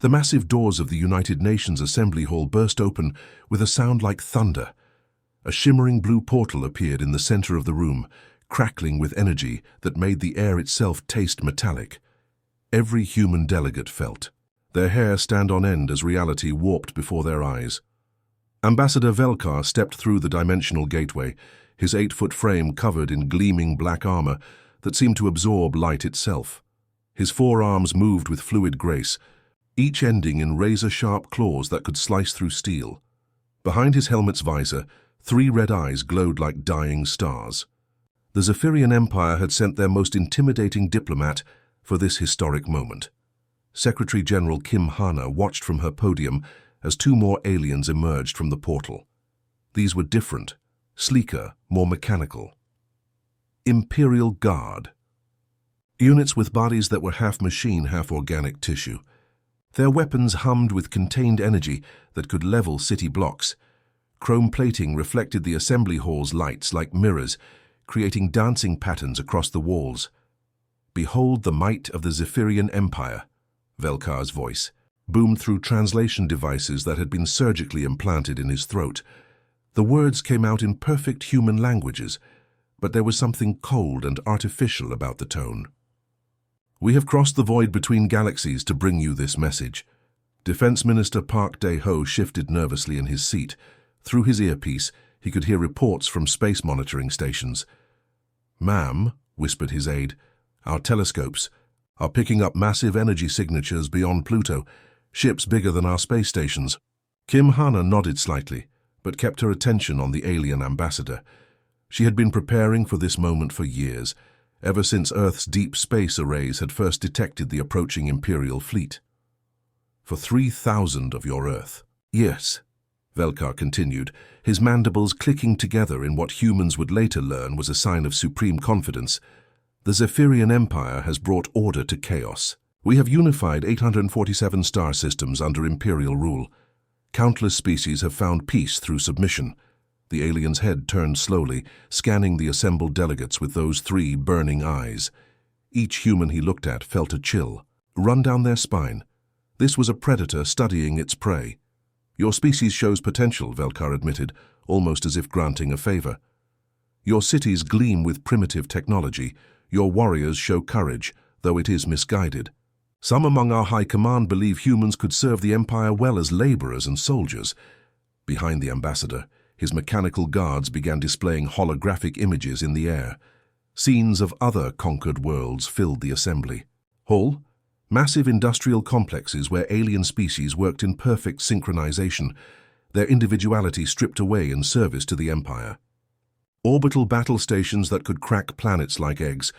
The massive doors of the United Nations Assembly Hall burst open with a sound like thunder. A shimmering blue portal appeared in the center of the room, crackling with energy that made the air itself taste metallic. Every human delegate felt their hair stand on end as reality warped before their eyes. Ambassador Velkar stepped through the dimensional gateway, his 8-foot frame covered in gleaming black armor that seemed to absorb light itself. His forearms moved with fluid grace, each ending in razor-sharp claws that could slice through steel. Behind his helmet's visor, 3 red eyes glowed like dying stars. The Zephyrian Empire had sent their most intimidating diplomat for this historic moment. Secretary General Kim Hana watched from her podium as 2 more aliens emerged from the portal. These were different, sleeker, more mechanical. Imperial Guard. Units with bodies that were half machine, half organic tissue. Their weapons hummed with contained energy that could level city blocks. Chrome plating reflected the assembly hall's lights like mirrors, creating dancing patterns across the walls. "Behold the might of the Zephyrian Empire," Velkar's voice boomed through translation devices that had been surgically implanted in his throat. The words came out in perfect human languages, but there was something cold and artificial about the tone. "We have crossed the void between galaxies to bring you this message." Defense Minister Park Dae-ho shifted nervously in his seat. Through his earpiece, he could hear reports from space monitoring stations. "Ma'am," whispered his aide, "our telescopes are picking up massive energy signatures beyond Pluto, ships bigger than our space stations." Kim Hana nodded slightly, but kept her attention on the alien ambassador. She had been preparing for this moment for years, ever since Earth's deep space arrays had first detected the approaching Imperial fleet. "For 3,000 of your Earth." "Yes," Velkar continued, his mandibles clicking together in what humans would later learn was a sign of supreme confidence. "The Zephyrian Empire has brought order to chaos. We have unified 847 star systems under Imperial rule. Countless species have found peace through submission." The alien's head turned slowly, scanning the assembled delegates with those 3 burning eyes. Each human he looked at felt a chill run down their spine. This was a predator studying its prey. "Your species shows potential," Velkar admitted, almost as if granting a favor. "Your cities gleam with primitive technology. Your warriors show courage, though it is misguided. Some among our high command believe humans could serve the Empire well as laborers and soldiers." Behind the ambassador, his mechanical guards began displaying holographic images in the air. Scenes of other conquered worlds filled the assembly hall, massive industrial complexes where alien species worked in perfect synchronization, their individuality stripped away in service to the Empire. Orbital battle stations that could crack planets like eggs,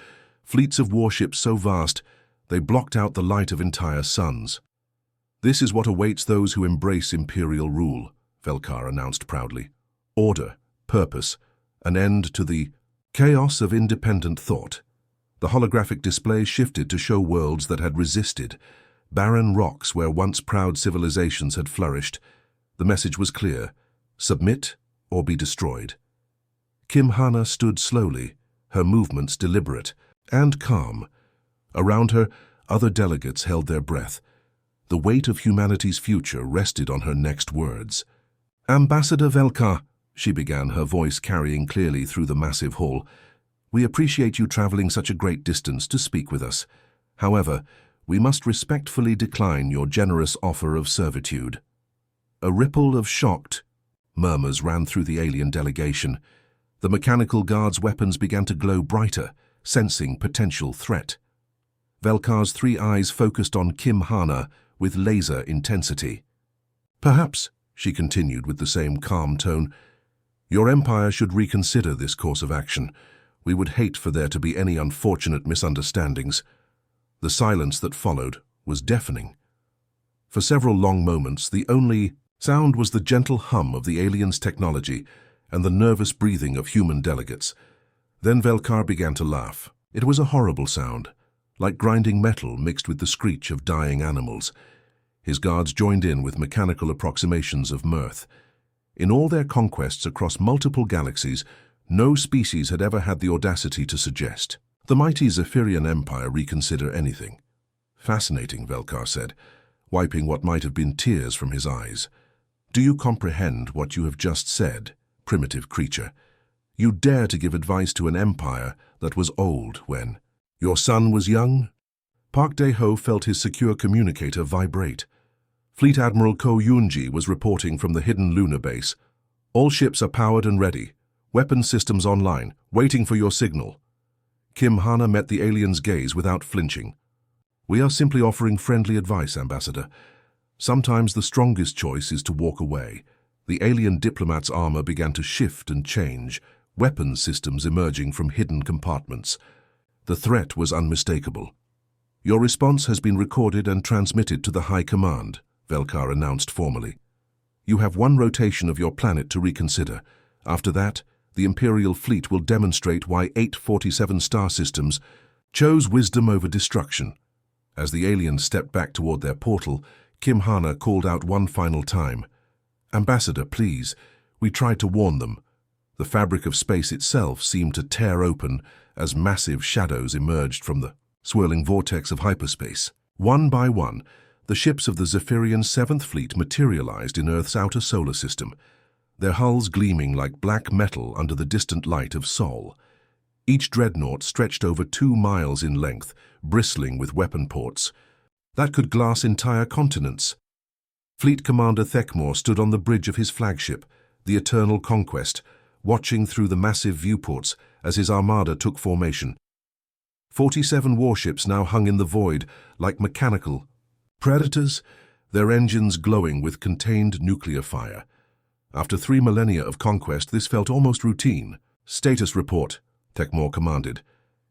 fleets of warships so vast they blocked out the light of entire suns. "This is what awaits those who embrace Imperial rule," Velkar announced proudly. "Order, purpose, an end to the chaos of independent thought." The holographic display shifted to show worlds that had resisted, barren rocks where once proud civilizations had flourished. The message was clear: submit or be destroyed. Kim Hana stood slowly, her movements deliberate and calm. Around her, other delegates held their breath. The weight of humanity's future rested on her next words. "Ambassador Velkar," she began, her voice carrying clearly through the massive hall, "we appreciate you traveling such a great distance to speak with us. However, we must respectfully decline your generous offer of servitude." A ripple of shocked murmurs ran through the alien delegation. The mechanical guards' weapons began to glow brighter, sensing potential threat. Velkar's 3 eyes focused on Kim Hana with laser intensity. "Perhaps," she continued with the same calm tone, "your empire should reconsider this course of action. We would hate for there to be any unfortunate misunderstandings." The silence that followed was deafening. For several long moments, the only sound was the gentle hum of the aliens' technology and the nervous breathing of human delegates. Then Velkar began to laugh. It was a horrible sound, like grinding metal mixed with the screech of dying animals. His guards joined in with mechanical approximations of mirth. In all their conquests across multiple galaxies, no species had ever had the audacity to suggest the mighty Zephyrian Empire reconsider anything. "Fascinating," Velkar said. wiping what might have been tears from his eyes. "Do you comprehend what you have just said, primitive creature? You dare to give advice to an empire that was old when your son was young?" Park Dae-ho felt his secure communicator vibrate. Fleet Admiral Ko Yoon-ji was reporting from the hidden lunar base. "All ships are powered and ready. Weapons systems online, waiting for your signal." Kim Hana met the alien's gaze without flinching. "We are simply offering friendly advice, Ambassador. Sometimes the strongest choice is to walk away." The alien diplomat's armor began to shift and change, weapons systems emerging from hidden compartments. The threat was unmistakable. "Your response has been recorded and transmitted to the High Command," Velkar announced formally. "You have one rotation of your planet to reconsider. After that, the Imperial fleet will demonstrate why 847 star systems chose wisdom over destruction." As the aliens stepped back toward their portal, Kim Hana called out one final time, "Ambassador, please, we tried to warn them." The fabric of space itself seemed to tear open as massive shadows emerged from the swirling vortex of hyperspace. One by one, the ships of the Zephyrian 7th Fleet materialized in Earth's outer solar system, their hulls gleaming like black metal under the distant light of Sol. Each dreadnought stretched over 2 miles in length, bristling with weapon ports that could glass entire continents. Fleet Commander Thekmor stood on the bridge of his flagship, the Eternal Conquest, watching through the massive viewports as his armada took formation. 47 warships now hung in the void like mechanical predators, their engines glowing with contained nuclear fire. After 3 millennia of conquest, this felt almost routine. "Status report," Thekmor commanded,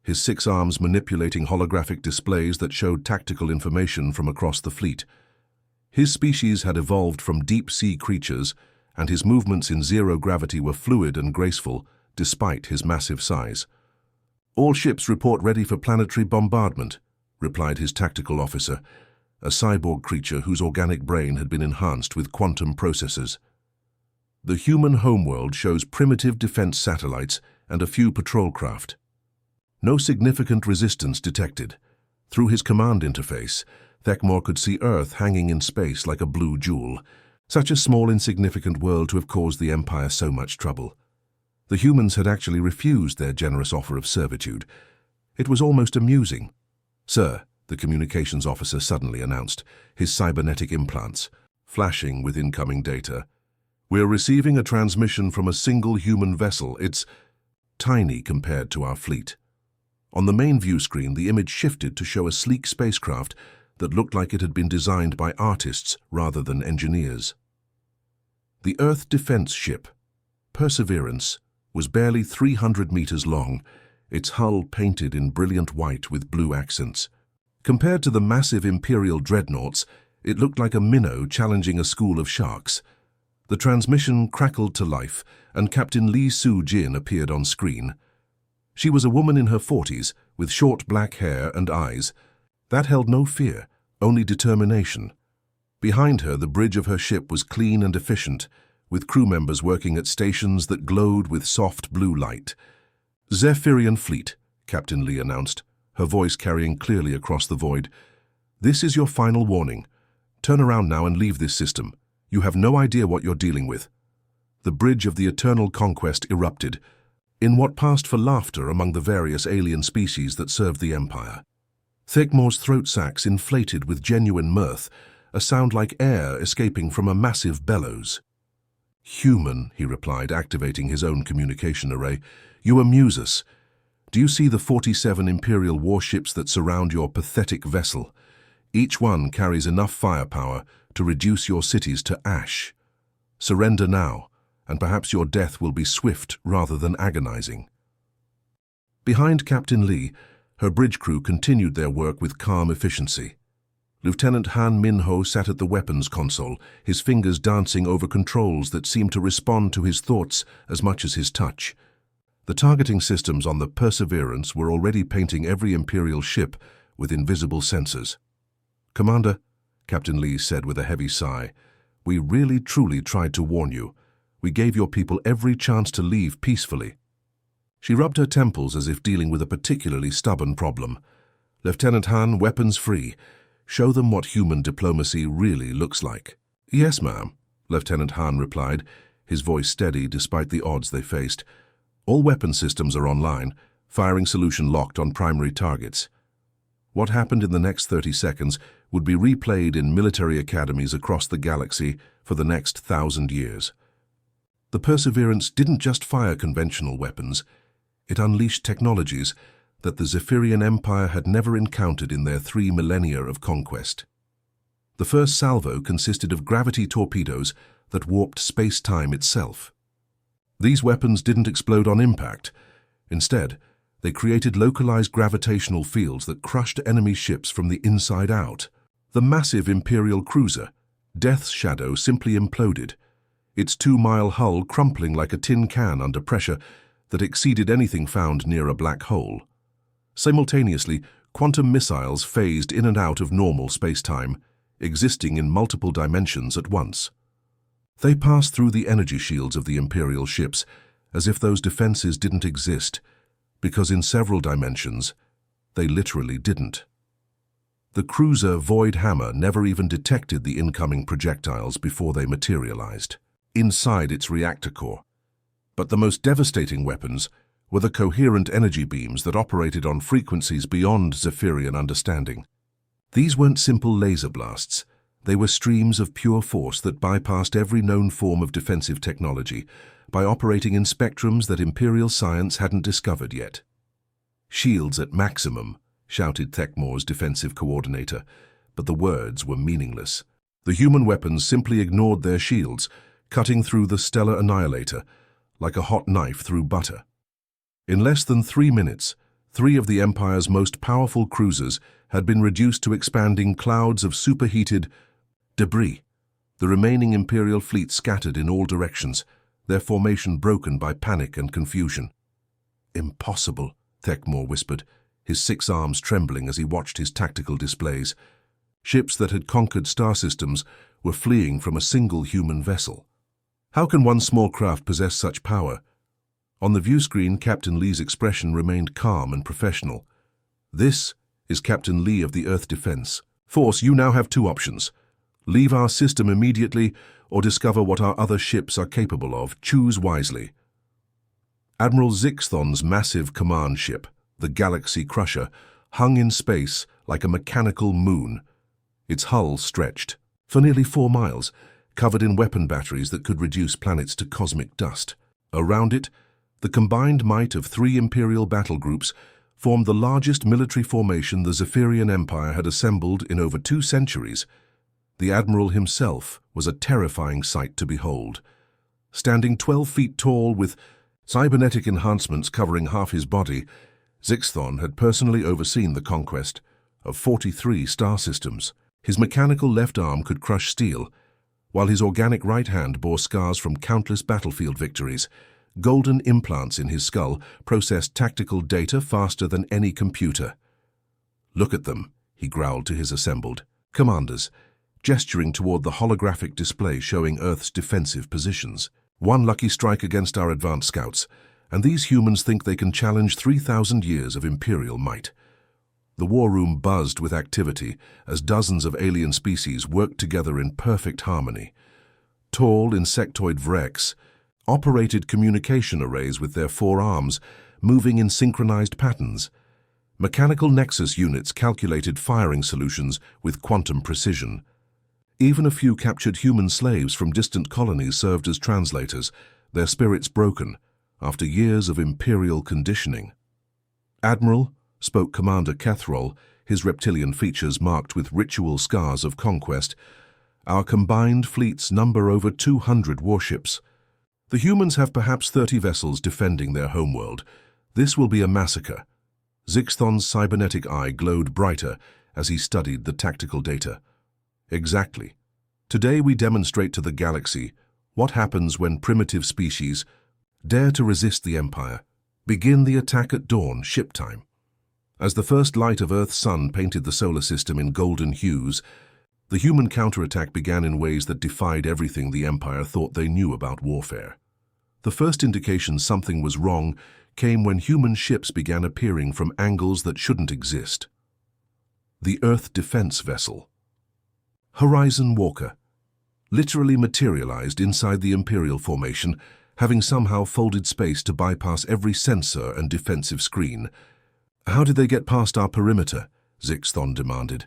his 6 arms manipulating holographic displays that showed tactical information from across the fleet. His species had evolved from deep-sea creatures, and his movements in zero gravity were fluid and graceful, despite his massive size. "All ships report ready for planetary bombardment," replied his tactical officer, a cyborg creature whose organic brain had been enhanced with quantum processors. The human homeworld shows primitive defense satellites and a few patrol craft. No significant resistance detected. Through his command interface, Thekmor could see Earth hanging in space like a blue jewel. Such a small, insignificant world to have caused the Empire so much trouble. The humans had actually refused their generous offer of servitude. It was almost amusing. "Sir," the communications officer suddenly announced, his cybernetic implants flashing with incoming data. "We're receiving a transmission from a single human vessel. It's tiny compared to our fleet." On the main view screen, the image shifted to show a sleek spacecraft that looked like it had been designed by artists rather than engineers. The Earth defense ship, Perseverance, was barely 300 meters long, its hull painted in brilliant white with blue accents. Compared to the massive Imperial dreadnoughts, it looked like a minnow challenging a school of sharks. The transmission crackled to life, and Captain Lee Soo-jin appeared on screen. She was a woman in her 40s, with short black hair and eyes. That held no fear, only determination. Behind her, the bridge of her ship was clean and efficient, with crew members working at stations that glowed with soft blue light. "Zephyrian Fleet," Captain Lee announced, her voice carrying clearly across the void. "This is your final warning. Turn around now and leave this system. You have no idea what you're dealing with." The bridge of the Eternal Conquest erupted, in what passed for laughter among the various alien species that served the Empire. Thekmor's throat sacs inflated with genuine mirth, a sound like air escaping from a massive bellows. "Human," he replied, activating his own communication array, "you amuse us. Do you see the 47 Imperial warships that surround your pathetic vessel? Each one carries enough firepower to reduce your cities to ash. Surrender now, and perhaps your death will be swift rather than agonizing." Behind Captain Lee, her bridge crew continued their work with calm efficiency. Lieutenant Han Min-ho sat at the weapons console, his fingers dancing over controls that seemed to respond to his thoughts as much as his touch. The targeting systems on the Perseverance were already painting every Imperial ship with invisible sensors. "Commander," Captain Lee said with a heavy sigh, "we really truly tried to warn you. We gave your people every chance to leave peacefully." She rubbed her temples as if dealing with a particularly stubborn problem. "Lieutenant Han, weapons free. Show them what human diplomacy really looks like. Yes, ma'am, Lieutenant Han replied, his voice steady despite the odds they faced. All weapon systems are online, firing solution locked on primary targets. What happened in the next 30 seconds would be replayed in military academies across the galaxy for the next 1,000 years. The Perseverance didn't just fire conventional weapons, it unleashed technologies that the Zephyrian Empire had never encountered in their 3 millennia of conquest. The first salvo consisted of gravity torpedoes that warped space-time itself. These weapons didn't explode on impact. Instead, they created localized gravitational fields that crushed enemy ships from the inside out. The massive Imperial cruiser, Death's Shadow, simply imploded, its 2-mile hull crumpling like a tin can under pressure that exceeded anything found near a black hole. Simultaneously, quantum missiles phased in and out of normal space-time, existing in multiple dimensions at once. They passed through the energy shields of the Imperial ships as if those defenses didn't exist, because in several dimensions, they literally didn't. The cruiser Void Hammer never even detected the incoming projectiles before they materialized inside its reactor core. But the most devastating weapons were the coherent energy beams that operated on frequencies beyond Zephyrian understanding. These weren't simple laser blasts. They were streams of pure force that bypassed every known form of defensive technology by operating in spectrums that Imperial science hadn't discovered yet. "Shields at maximum," shouted Thekmor's defensive coordinator, but the words were meaningless. The human weapons simply ignored their shields, cutting through the stellar annihilator like a hot knife through butter. In less than 3 minutes, 3 of the Empire's most powerful cruisers had been reduced to expanding clouds of superheated debris. The remaining Imperial fleet scattered in all directions, their formation broken by panic and confusion. "Impossible," Thekmor whispered, his 6 arms trembling as he watched his tactical displays. Ships that had conquered star systems were fleeing from a single human vessel. How can one small craft possess such power? On the view screen, Captain Lee's expression remained calm and professional. "This is Captain Lee of the Earth Defense. Force, you now have 2 options. Leave our system immediately or discover what our other ships are capable of. Choose wisely." Admiral Zixthon's massive command ship, the Galaxy Crusher, hung in space like a mechanical moon. Its hull stretched for nearly 4 miles, covered in weapon batteries that could reduce planets to cosmic dust. Around it, the combined might of 3 Imperial battle groups formed the largest military formation the Zephyrian Empire had assembled in over 2 centuries. The Admiral himself was a terrifying sight to behold. Standing 12 feet tall with cybernetic enhancements covering half his body, Zixthon had personally overseen the conquest of 43 star systems. His mechanical left arm could crush steel, while his organic right hand bore scars from countless battlefield victories. Golden implants in his skull processed tactical data faster than any computer. "Look at them," he growled to his assembled commanders, gesturing toward the holographic display showing Earth's defensive positions. "One lucky strike against our advanced scouts, and these humans think they can challenge 3,000 years of Imperial might." The war room buzzed with activity as dozens of alien species worked together in perfect harmony. Tall insectoid wrecks operated communication arrays with their 4 arms, moving in synchronized patterns. Mechanical nexus units calculated firing solutions with quantum precision. Even a few captured human slaves from distant colonies served as translators, their spirits broken after years of Imperial conditioning. "Admiral," spoke Commander Kethrol, his reptilian features marked with ritual scars of conquest, "our combined fleets number over 200 warships. The humans have perhaps 30 vessels defending their homeworld. This will be a massacre." Zixthon's cybernetic eye glowed brighter as he studied the tactical data. "Exactly. Today we demonstrate to the galaxy what happens when primitive species dare to resist the Empire. Begin the attack at dawn, ship time." As the first light of Earth's sun painted the solar system in golden hues, the human counterattack began in ways that defied everything the Empire thought they knew about warfare. The first indication something was wrong came when human ships began appearing from angles that shouldn't exist. the Earth Defense Vessel. Horizon Walker literally materialized inside the Imperial formation, having somehow folded space to bypass every sensor and defensive screen. "How did they get past our perimeter?" Zixthon demanded,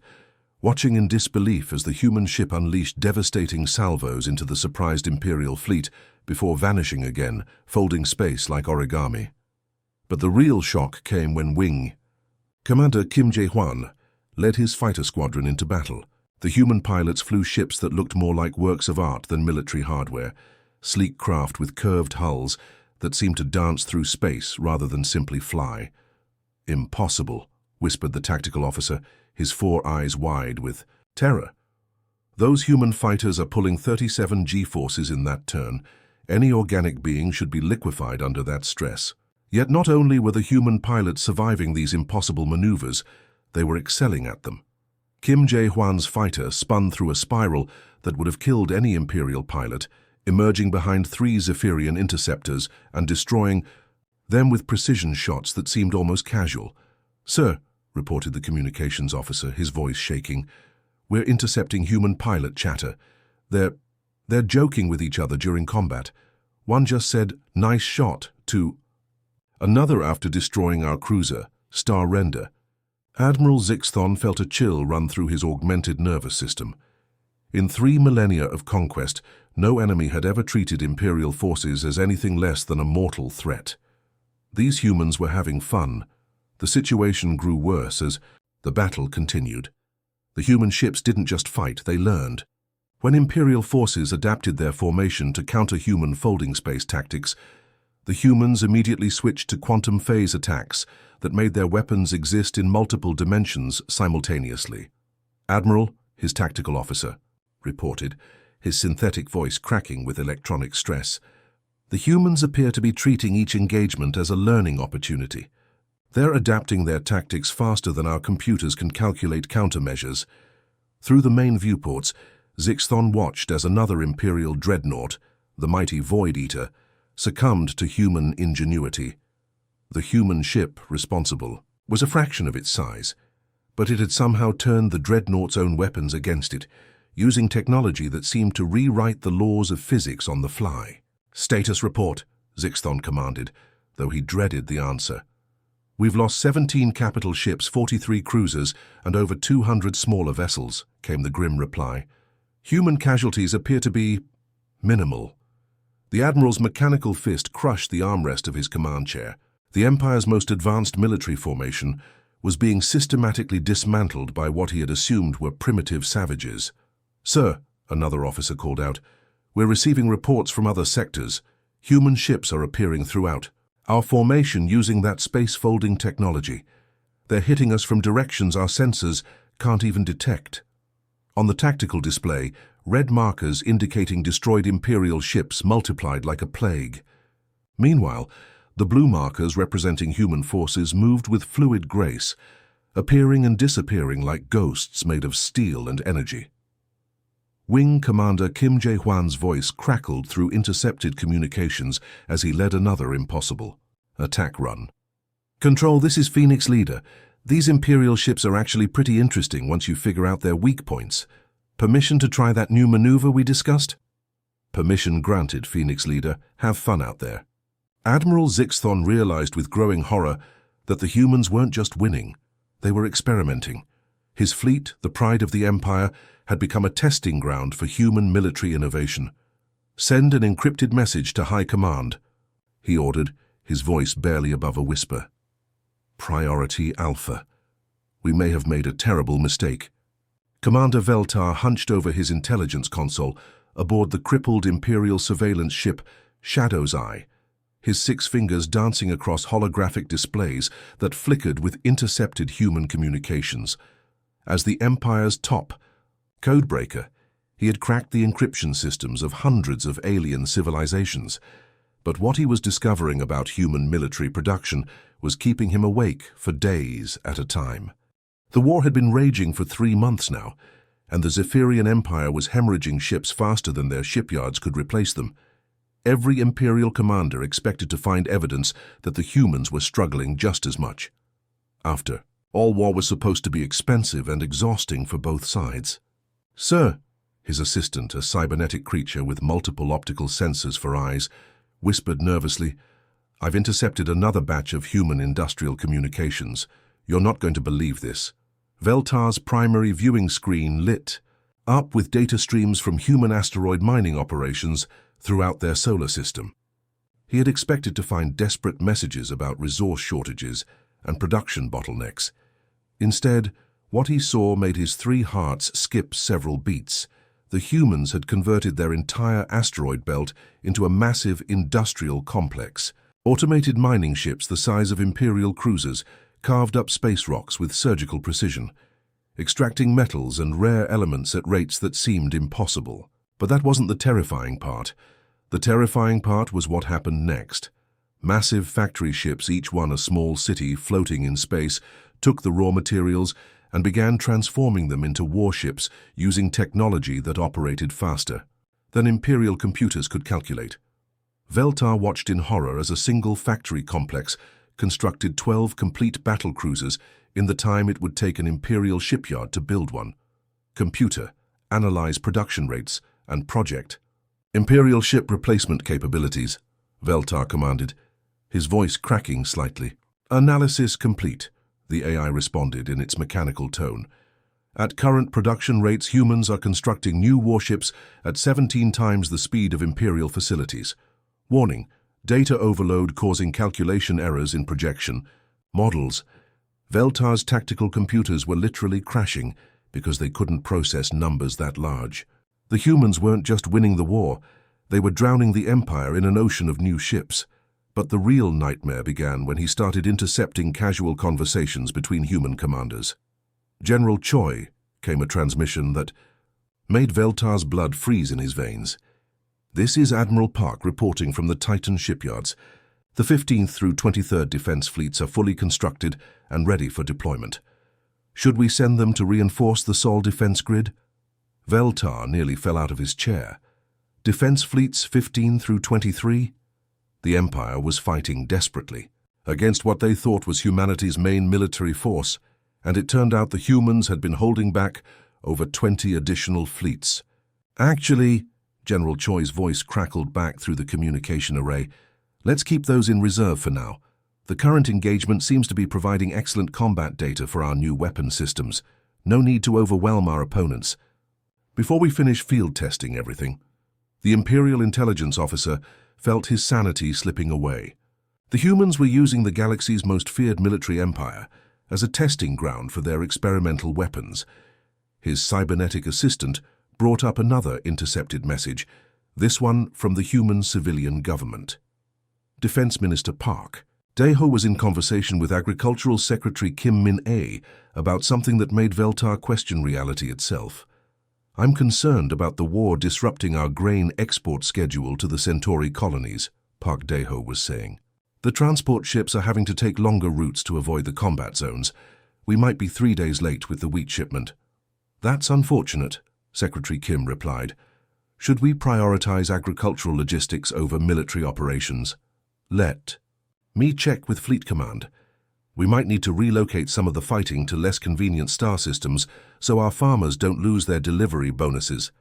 watching in disbelief as the human ship unleashed devastating salvos into the surprised Imperial fleet before vanishing again, folding space like origami. But the real shock came when Wing, Commander Kim Jae-hwan, led his fighter squadron into battle. The human pilots flew ships that looked more like works of art than military hardware, sleek craft with curved hulls that seemed to dance through space rather than simply fly. "Impossible," whispered the tactical officer, his 4 eyes wide with terror. "Those human fighters are pulling 37 G-forces in that turn. Any organic being should be liquefied under that stress." Yet not only were the human pilots surviving these impossible maneuvers, they were excelling at them. Kim Jae-hwan's fighter spun through a spiral that would have killed any Imperial pilot, emerging behind 3 Zephyrian interceptors and destroying them with precision shots that seemed almost casual. "Sir," reported the communications officer, his voice shaking, "we're intercepting human pilot chatter. They're joking with each other during combat. One just said, 'Nice shot,' to another after destroying our cruiser, Star Render." Admiral Zixthon felt a chill run through his augmented nervous system. In 3 millennia of conquest, no enemy had ever treated Imperial forces as anything less than a mortal threat. These humans were having fun. The situation grew worse as the battle continued. The human ships didn't just fight, they learned. When Imperial forces adapted their formation to counter human folding space tactics, the humans immediately switched to quantum phase attacks that made their weapons exist in multiple dimensions simultaneously. "Admiral," his tactical officer reported, his synthetic voice cracking with electronic stress, "the humans appear to be treating each engagement as a learning opportunity. They're adapting their tactics faster than our computers can calculate countermeasures." Through the main viewports, Zixthon watched as another Imperial dreadnought, the mighty Void Eater, succumbed to human ingenuity. The human ship responsible was a fraction of its size, but it had somehow turned the dreadnought's own weapons against it, using technology that seemed to rewrite the laws of physics on the fly. "Status report," Zixthon commanded, though he dreaded the answer. "We've lost 17 capital ships, 43 cruisers, and over 200 smaller vessels," came the grim reply. "Human casualties appear to be minimal." The Admiral's mechanical fist crushed the armrest of his command chair. The Empire's most advanced military formation was being systematically dismantled by what he had assumed were primitive savages. "Sir," another officer called out, "we're receiving reports from other sectors. Human ships are appearing throughout our formation using that space-folding technology. They're hitting us from directions our sensors can't even detect." On the tactical display, red markers indicating destroyed Imperial ships multiplied like a plague. Meanwhile, the blue markers representing human forces moved with fluid grace, appearing and disappearing like ghosts made of steel and energy. Wing Commander Kim Jae-hwan's voice crackled through intercepted communications as he led another impossible attack run. "Control, this is Phoenix Leader. These Imperial ships are actually pretty interesting once you figure out their weak points. Permission to try that new maneuver we discussed?" "Permission granted, Phoenix Leader. Have fun out there." Admiral Zixthon realized with growing horror that the humans weren't just winning, they were experimenting. His fleet, the pride of the Empire, had become a testing ground for human military innovation. "Send an encrypted message to High Command," he ordered, his voice barely above a whisper. "Priority Alpha. We may have made a terrible mistake." Commander Veltar hunched over his intelligence console aboard the crippled Imperial surveillance ship Shadow's Eye, his 6 fingers dancing across holographic displays that flickered with intercepted human communications. As the Empire's top codebreaker, he had cracked the encryption systems of hundreds of alien civilizations. But what he was discovering about human military production was keeping him awake for days at a time. The war had been raging for 3 months now, and the Zephyrian Empire was hemorrhaging ships faster than their shipyards could replace them. Every Imperial commander expected to find evidence that the humans were struggling just as much. After All war was supposed to be expensive and exhausting for both sides. "Sir," his assistant, a cybernetic creature with multiple optical sensors for eyes, whispered nervously, "I've intercepted another batch of human industrial communications. You're not going to believe this." Veltar's primary viewing screen lit up with data streams from human asteroid mining operations throughout their solar system. He had expected to find desperate messages about resource shortages and production bottlenecks. Instead, what he saw made his 3 hearts skip several beats. The humans had converted their entire asteroid belt into a massive industrial complex. Automated mining ships the size of Imperial cruisers carved up space rocks with surgical precision, extracting metals and rare elements at rates that seemed impossible. But that wasn't the terrifying part. The terrifying part was what happened next. Massive factory ships, each one a small city floating in space, took the raw materials and began transforming them into warships using technology that operated faster than Imperial computers could calculate. Veltar watched in horror as a single factory complex constructed 12 complete battle cruisers in the time it would take an Imperial shipyard to build one. Computer, analyze production rates, and project. "Imperial ship replacement capabilities," Veltar commanded, his voice cracking slightly. "Analysis complete," the AI responded in its mechanical tone. "At current production rates, humans are constructing new warships at 17 times the speed of Imperial facilities. Warning, data overload causing calculation errors in projection. Models." Veltar's tactical computers were literally crashing because they couldn't process numbers that large. The humans weren't just winning the war, they were drowning the Empire in an ocean of new ships. But the real nightmare began when he started intercepting casual conversations between human commanders. "General Choi," came a transmission that made Veltar's blood freeze in his veins. "This is Admiral Park reporting from the Titan shipyards. The 15th through 23rd Defense Fleets are fully constructed and ready for deployment. Should we send them to reinforce the Sol defense grid?" Veltar nearly fell out of his chair. Defense Fleets 15 through 23? The Empire was fighting desperately against what they thought was humanity's main military force, and it turned out the humans had been holding back over 20 additional fleets. "Actually," General Choi's voice crackled back through the communication array, "let's keep those in reserve for now. The current engagement seems to be providing excellent combat data for our new weapon systems. No need to overwhelm our opponents. Before we finish field testing everything." The Imperial intelligence officer felt his sanity slipping away. The humans were using the galaxy's most feared military empire as a testing ground for their experimental weapons. His cybernetic assistant brought up another intercepted message, this one from the human civilian government. Defense Minister Park. Daeho was in conversation with Agricultural Secretary Kim Min-ae about something that made Veltar question reality itself. "I'm concerned about the war disrupting our grain export schedule to the Centauri colonies," Park Daeho was saying. "The transport ships are having to take longer routes to avoid the combat zones. We might be 3 days late with the wheat shipment." "That's unfortunate," Secretary Kim replied. "Should we prioritize agricultural logistics over military operations?" "Let me check with Fleet Command. We might need to relocate some of the fighting to less convenient star systems so our farmers don't lose their delivery bonuses."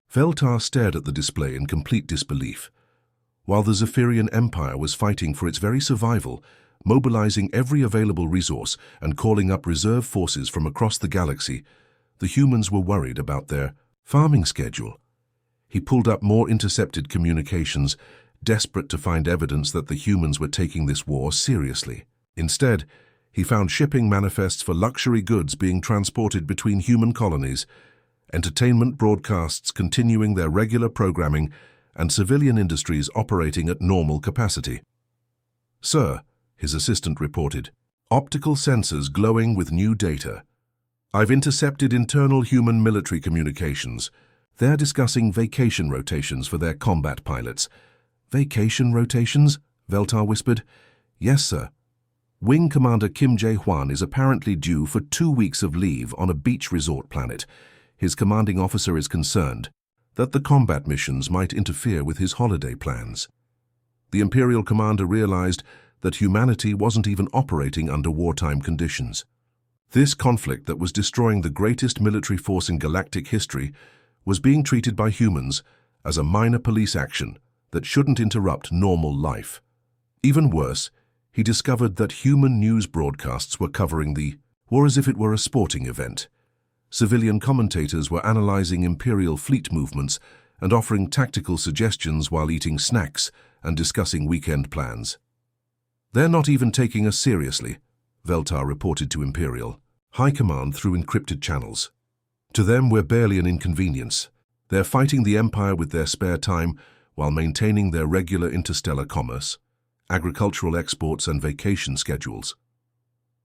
Veltar stared at the display in complete disbelief. While the Zephyrian Empire was fighting for its very survival, mobilizing every available resource and calling up reserve forces from across the galaxy, the humans were worried about their farming schedule. He pulled up more intercepted communications, desperate to find evidence that the humans were taking this war seriously. Instead, he found shipping manifests for luxury goods being transported between human colonies, entertainment broadcasts continuing their regular programming, and civilian industries operating at normal capacity. "Sir," his assistant reported, "optical sensors glowing with new data. I've intercepted internal human military communications. They're discussing vacation rotations for their combat pilots." "Vacation rotations?" Veltar whispered. "Yes, sir. Wing Commander Kim Jae-hwan is apparently due for 2 weeks of leave on a beach resort planet. His commanding officer is concerned that the combat missions might interfere with his holiday plans." The Imperial commander realized that humanity wasn't even operating under wartime conditions. This conflict that was destroying the greatest military force in galactic history was being treated by humans as a minor police action that shouldn't interrupt normal life. Even worse, he discovered that human news broadcasts were covering the war as if it were a sporting event. Civilian commentators were analyzing Imperial fleet movements and offering tactical suggestions while eating snacks and discussing weekend plans. "They're not even taking us seriously," Veltar reported to Imperial High Command through encrypted channels. "To them, we're barely an inconvenience. They're fighting the Empire with their spare time while maintaining their regular interstellar commerce, agricultural exports and vacation schedules."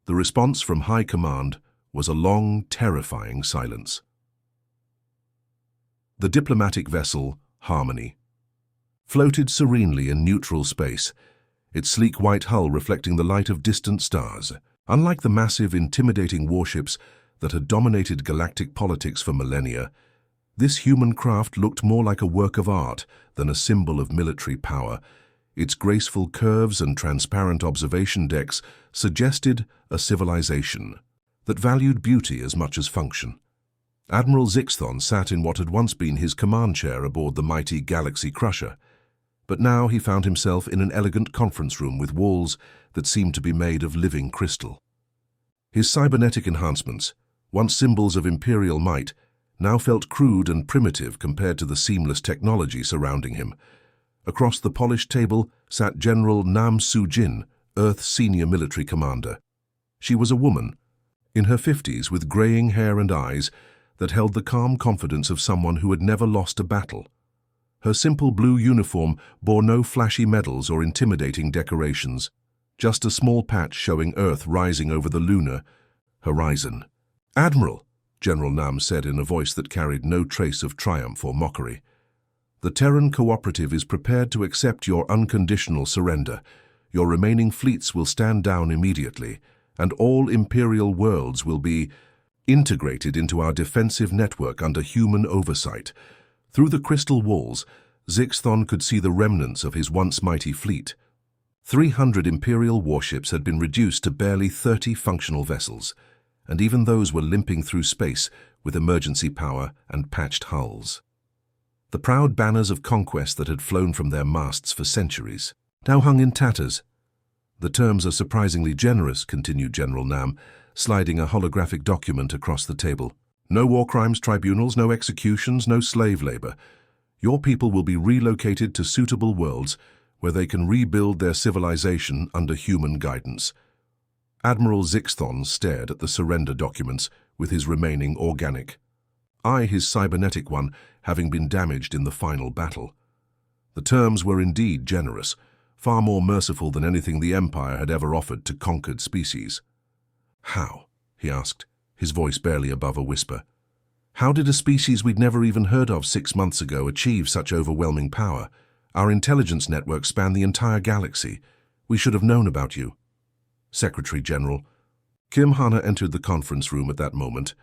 The response from High Command was a long, terrifying silence. The diplomatic vessel, Harmony, floated serenely in neutral space, its sleek white hull reflecting the light of distant stars. Unlike the massive, intimidating warships that had dominated galactic politics for millennia, this human craft looked more like a work of art than a symbol of military power. Its graceful curves and transparent observation decks suggested a civilization that valued beauty as much as function. Admiral Zixthon sat in what had once been his command chair aboard the mighty Galaxy Crusher, but now he found himself in an elegant conference room with walls that seemed to be made of living crystal. His cybernetic enhancements, once symbols of imperial might, now felt crude and primitive compared to the seamless technology surrounding him. Across the polished table sat General Nam Su-jin, Earth's senior military commander. She was a woman, in her 50s, with graying hair and eyes that held the calm confidence of someone who had never lost a battle. Her simple blue uniform bore no flashy medals or intimidating decorations, just a small patch showing Earth rising over the lunar horizon. "Admiral," General Nam said in a voice that carried no trace of triumph or mockery, "the Terran Cooperative is prepared to accept your unconditional surrender. Your remaining fleets will stand down immediately, and all Imperial worlds will be integrated into our defensive network under human oversight." Through the crystal walls, Zixthon could see the remnants of his once mighty fleet. 300 Imperial warships had been reduced to barely 30 functional vessels, and even those were limping through space with emergency power and patched hulls. The proud banners of conquest that had flown from their masts for centuries now hung in tatters. "The terms are surprisingly generous," continued General Nam, sliding a holographic document across the table. "No war crimes tribunals, no executions, no slave labor. Your people will be relocated to suitable worlds where they can rebuild their civilization under human guidance." Admiral Zixthon stared at the surrender documents with his remaining organic eye, his cybernetic one having been damaged in the final battle. The terms were indeed generous, far more merciful than anything the Empire had ever offered to conquered species. "How?" he asked, his voice barely above a whisper. "How did a species we'd never even heard of 6 months ago achieve such overwhelming power? Our intelligence network spanned the entire galaxy. We should have known about you." "Secretary General." Kim Hana entered the conference room at that moment,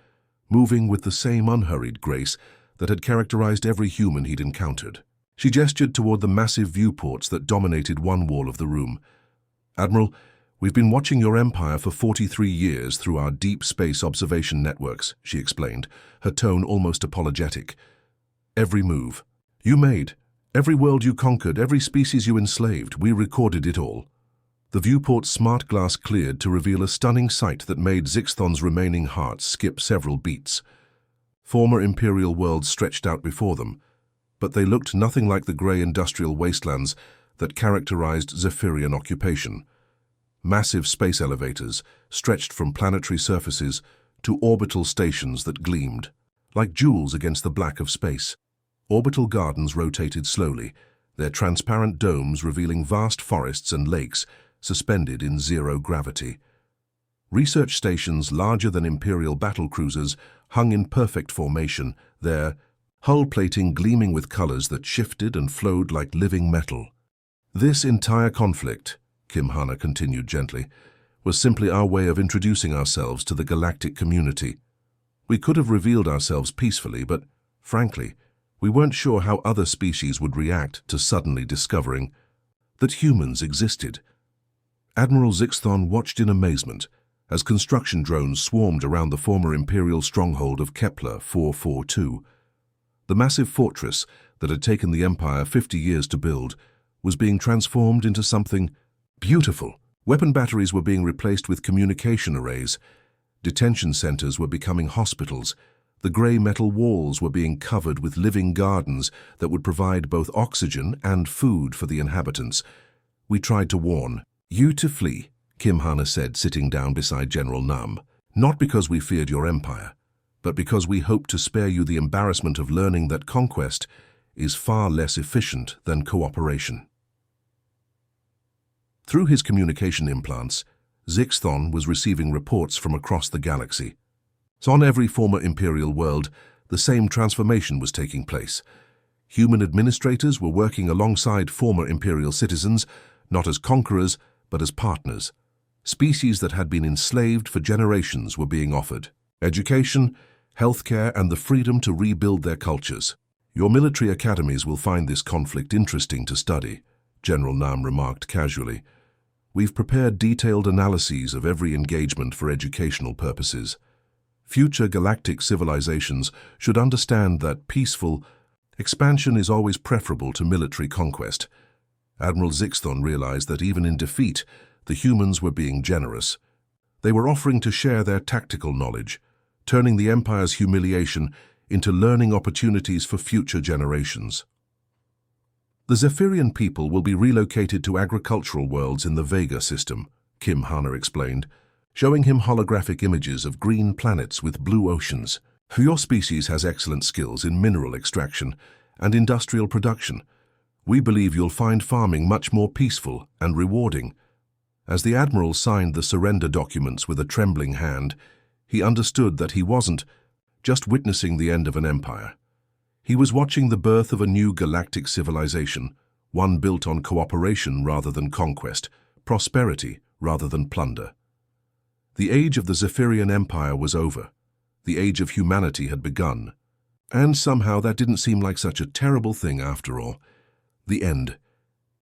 moving with the same unhurried grace that had characterized every human he'd encountered. She gestured toward the massive viewports that dominated one wall of the room. "Admiral, we've been watching your empire for 43 years through our deep space observation networks," she explained, her tone almost apologetic. "Every move you made, every world you conquered, every species you enslaved, we recorded it all." The viewport's smart glass cleared to reveal a stunning sight that made Zixthon's remaining heart skip several beats. Former Imperial worlds stretched out before them, but they looked nothing like the grey industrial wastelands that characterized Zephyrian occupation. Massive space elevators stretched from planetary surfaces to orbital stations that gleamed, like jewels against the black of space. Orbital gardens rotated slowly, their transparent domes revealing vast forests and lakes suspended in zero gravity. Research stations larger than Imperial battlecruisers hung in perfect formation, their hull plating gleaming with colors that shifted and flowed like living metal. "This entire conflict," Kim Hana continued gently, "was simply our way of introducing ourselves to the galactic community. We could have revealed ourselves peacefully, but, frankly, we weren't sure how other species would react to suddenly discovering that humans existed." Admiral Zixthon watched in amazement as construction drones swarmed around the former imperial stronghold of Kepler 442. The massive fortress that had taken the Empire 50 years to build was being transformed into something beautiful. Weapon batteries were being replaced with communication arrays. Detention centers were becoming hospitals. The grey metal walls were being covered with living gardens that would provide both oxygen and food for the inhabitants. We tried to warn you to flee, Kim Hana said, sitting down beside General Nam. Not because we feared your empire, but because we hoped to spare you the embarrassment of learning that conquest is far less efficient than cooperation. Through his communication implants, Zixthon was receiving reports from across the galaxy. So on every former imperial world, the same transformation was taking place. Human administrators were working alongside former imperial citizens, not as conquerors, but as partners. Species that had been enslaved for generations were being offered education, healthcare, and the freedom to rebuild their cultures. Your military academies will find this conflict interesting to study, General Nam remarked casually. We've prepared detailed analyses of every engagement for educational purposes. Future galactic civilizations should understand that peaceful expansion is always preferable to military conquest. Admiral Zixthon realized that even in defeat, the humans were being generous. They were offering to share their tactical knowledge, turning the Empire's humiliation into learning opportunities for future generations. The Zephyrian people will be relocated to agricultural worlds in the Vega system, Kim Hana explained, showing him holographic images of green planets with blue oceans. Your species has excellent skills in mineral extraction and industrial production. We believe you'll find farming much more peaceful and rewarding. As the Admiral signed the surrender documents with a trembling hand, he understood that he wasn't just witnessing the end of an empire. He was watching the birth of a new galactic civilization, one built on cooperation rather than conquest, prosperity rather than plunder. The age of the Zephyrian Empire was over. The age of humanity had begun. And somehow that didn't seem like such a terrible thing after all. The end.